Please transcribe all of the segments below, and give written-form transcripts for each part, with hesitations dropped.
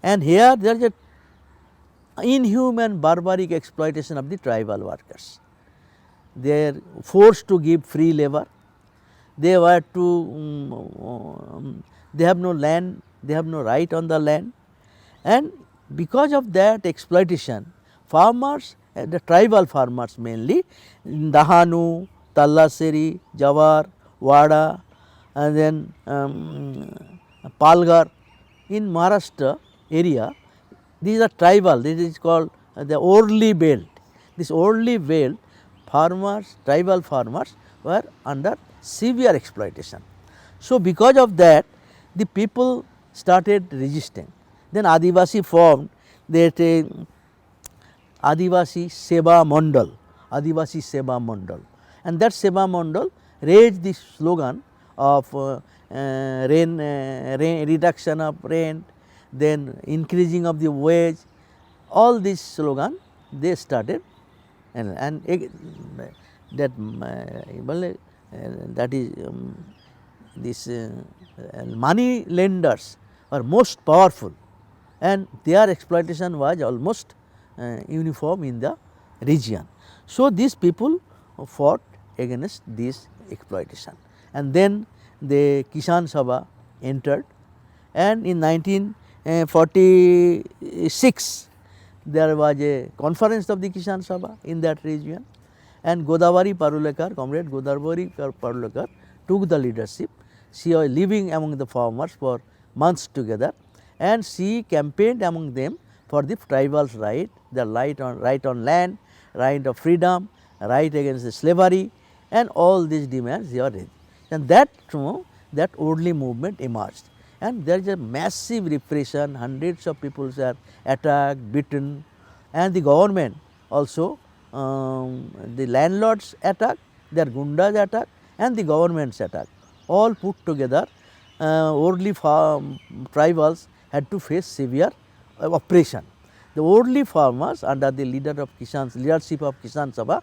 And here there is a inhuman barbaric exploitation of the tribal workers. They are forced to give free labor, they were to they have no land, they have no right on the land, and because of that exploitation farmers, the tribal farmers mainly in Dahanu, Tallaseri, Jawar, Wada and then Palghar in Maharashtra area, these are tribal, this is called the Warli belt. This Warli belt farmers, tribal farmers were under severe exploitation. So, because of that the people started resisting. Then Adivasi formed that Adivasi Seva Mandal, and that Seva Mandal raised the slogan of reduction of rent, then increasing of the wage, all these slogan they started, and that that is this money lenders are most powerful and their exploitation was almost uniform in the region. So, these people fought against this exploitation, and then the Kisan Sabha entered, and in 1946 there was a conference of the Kisan Sabha in that region, and Godavari Parulekar, comrade Godavari Parulekar took the leadership. She was living among the farmers for months together, and she campaigned among them for the tribals' right, their right on land, right of freedom, right against the slavery, and all these demands they are raised. And that Warli movement emerged, and there is a massive repression, hundreds of people are attacked, beaten, and the government also, the landlords attack, their gundas attack, and the government's attack, all put together. Warli tribals had to face severe oppression. The Warli farmers under the leadership of Kisan Sabha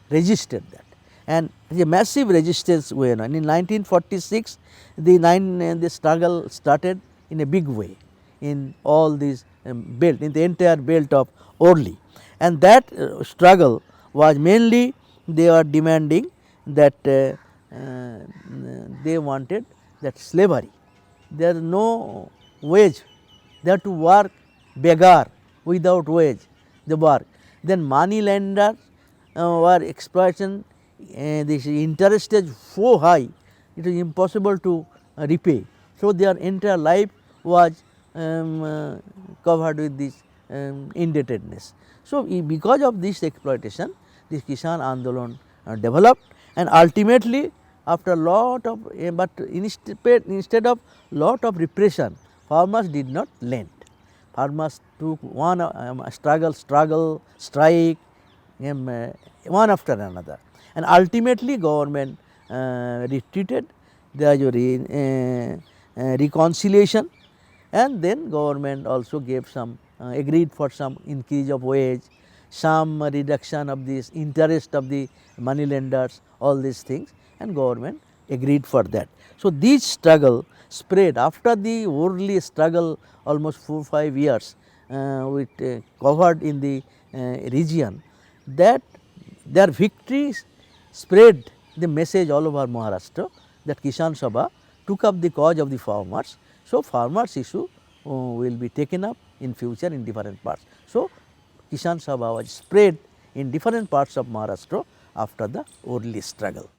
resisted that, and a massive resistance went on. In 1946 the struggle started in a big way in all these belt, in the entire belt of Warli, and that struggle was mainly they were demanding that they wanted that slavery, there is no wage, they have to work beggar without wage, they work. Then money lenders were exploitation, this interest is so high, it is impossible to repay. So, their entire life was covered with this indebtedness. So, because of this exploitation this Kisan Andolan developed, and ultimately after lot of but instead of lot of repression farmers did not lend, farmers took one strike one after another, and ultimately government retreated, there was a reconciliation, and then government also gave some agreed for some increase of wage, some reduction of this interest of the money lenders, all these things, and government agreed for that. So, this struggle spread after the Warli struggle almost 4-5 years with covered in the region, that their victories spread the message all over Maharashtra that Kisan Sabha took up the cause of the farmers. So, farmers issue will be taken up in future in different parts. So, Kisan Sabha was spread in different parts of Maharashtra after the Warli struggle.